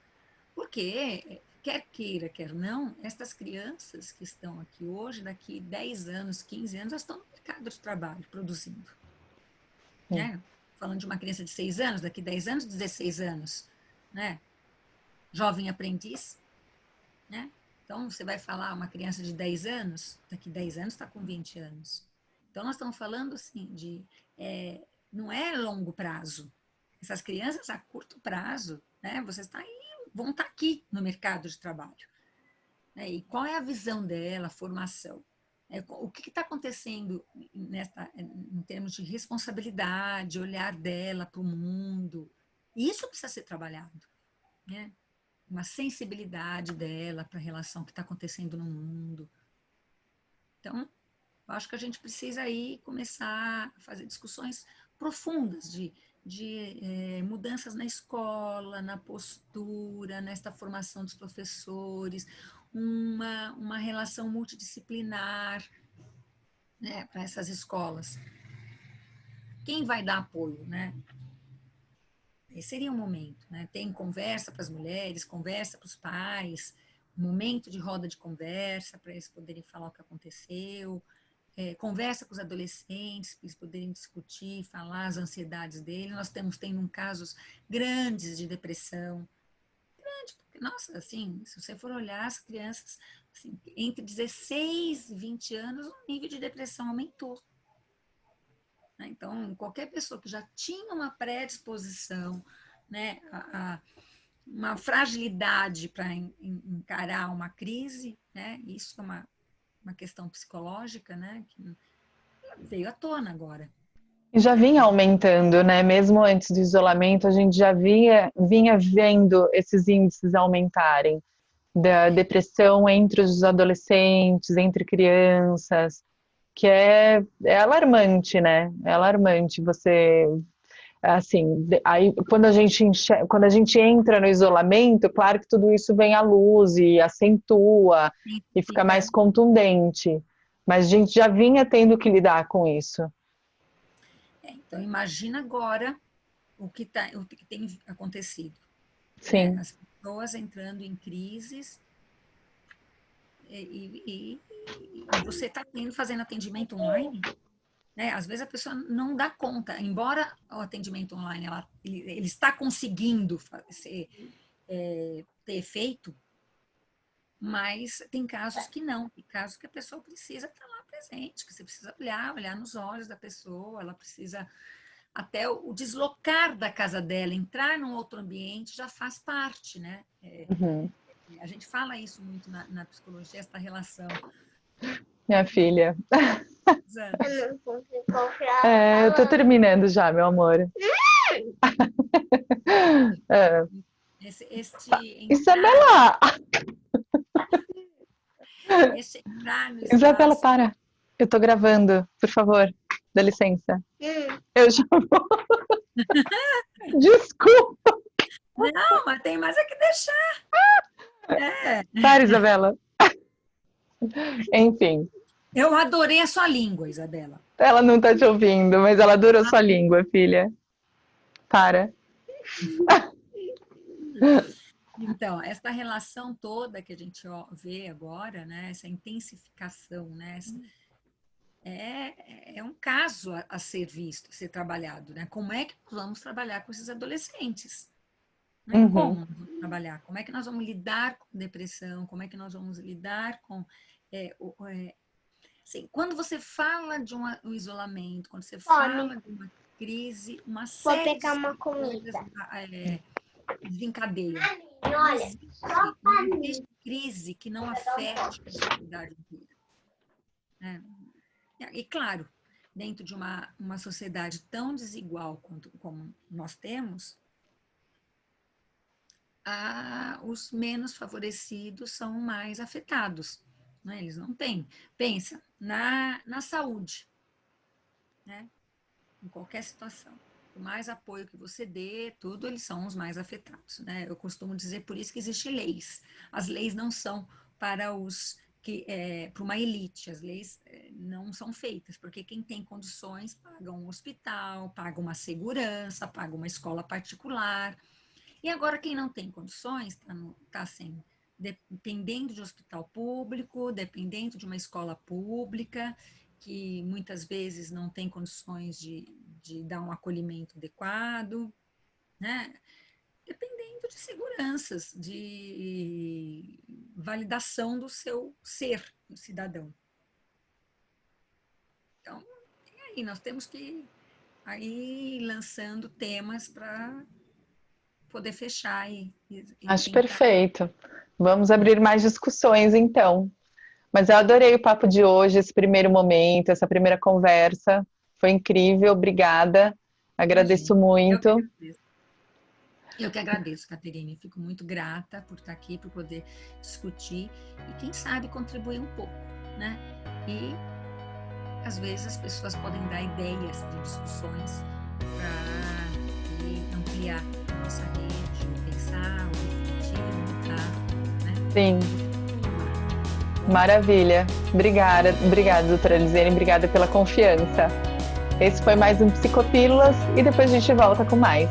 Porque, quer queira, quer não, estas crianças que estão aqui hoje, daqui 10 anos, 15 anos, elas estão no mercado de trabalho, produzindo. Né? Falando de uma criança de 6 anos, daqui 10 anos, 16 anos. Né? Jovem aprendiz. Né? Então, você vai falar uma criança de 10 anos, daqui 10 anos está com 20 anos. Então, nós estamos falando assim de... não é longo prazo. Essas crianças a curto prazo, né? Vão estar aqui no mercado de trabalho. Né? E qual é a visão dela, a formação? O que está acontecendo em termos de responsabilidade, olhar dela para o mundo? Isso precisa ser trabalhado. Né? Uma sensibilidade dela para a relação que está acontecendo no mundo. Então, eu acho que a gente precisa aí começar a fazer discussões profundas de mudanças na escola, na postura, nesta formação dos professores, uma relação multidisciplinar, né, para essas escolas. Quem vai dar apoio, né? Esse seria um momento, né? Tem conversa para as mulheres, conversa para os pais, um momento de roda de conversa para eles poderem falar o que aconteceu, conversa com os adolescentes para eles poderem discutir, falar as ansiedades deles. Nós estamos tendo casos grandes de depressão, grande, porque, nossa, assim, se você for olhar as crianças, assim, entre 16 e 20 anos, o nível de depressão aumentou. Então, qualquer pessoa que já tinha uma predisposição, né, uma fragilidade para encarar uma crise, né, isso é uma questão psicológica, né, que veio à tona agora. E já vinha aumentando, né? Mesmo antes do isolamento, a gente já vinha vendo esses índices aumentarem da depressão entre os adolescentes, entre crianças, que é alarmante, né? É alarmante você, assim, aí quando a gente entra no isolamento, claro que tudo isso vem à luz e acentua e fica mais contundente, mas a gente já vinha tendo que lidar com isso. Então, imagina agora o que tem acontecido. Sim. As pessoas entrando em crises e você está fazendo atendimento online, né? Às vezes a pessoa não dá conta, embora o atendimento online ele está conseguindo ter efeito, mas tem casos que não, tem casos que a pessoa precisa estar lá presente, que você precisa olhar nos olhos da pessoa, ela precisa até o deslocar da casa dela, entrar num outro ambiente já faz parte, né? A gente fala isso muito na psicologia, essa relação. Minha filha. Eu tô terminando já, meu amor. Isabela! Isabela, para. Eu tô gravando, por favor. Dá licença. Eu já vou. Desculpa. Não, mas tem mais é que deixar. Para, Isabela. Enfim. Eu adorei a sua língua, Isabela. Ela não tá te ouvindo, mas ela adorou sua língua, filha. Para. Então, essa relação toda que a gente vê agora, né, essa intensificação, né, é um caso a ser visto, a ser trabalhado, né? Como é que nós vamos trabalhar com esses adolescentes? Né? Como nós vamos trabalhar? Como é que nós vamos lidar com depressão? Como é que nós vamos lidar com... assim, quando você fala de um isolamento, quando você fala de uma crise, uma série de coisas desencadeiam. Não existe crise que não afete a sociedade inteira. E, claro, dentro de uma sociedade tão desigual como nós temos, os menos favorecidos são mais afetados. Né? Eles não têm. Pensa na saúde, né? Em qualquer situação. Por mais apoio que você dê, tudo, eles são os mais afetados. Né? Eu costumo dizer, por isso que existem leis. As leis não são para para uma elite, as leis não são feitas, porque quem tem condições paga um hospital, paga uma segurança, paga uma escola particular. E agora quem não tem condições está assim, dependendo de um hospital público, dependendo de uma escola pública, que muitas vezes não tem condições de dar um acolhimento adequado, né? Dependendo de seguranças, de validação do seu ser cidadão. Então, aí nós temos que ir lançando temas para poder fechar. Acho perfeito. Vamos abrir mais discussões, então. Mas eu adorei o papo de hoje, esse primeiro momento, essa primeira conversa. Foi incrível, obrigada. Agradeço muito. Eu que agradeço, Caterine. Fico muito grata por estar aqui, por poder discutir e, quem sabe, contribuir um pouco, né? E, às vezes, as pessoas podem dar ideias de discussões para ampliar a nossa rede, pensar, refletir, mudar, né? Sim. Maravilha. Obrigada, doutora Elisiane, obrigada pela confiança. Esse foi mais um Psicopílulas e depois a gente volta com mais.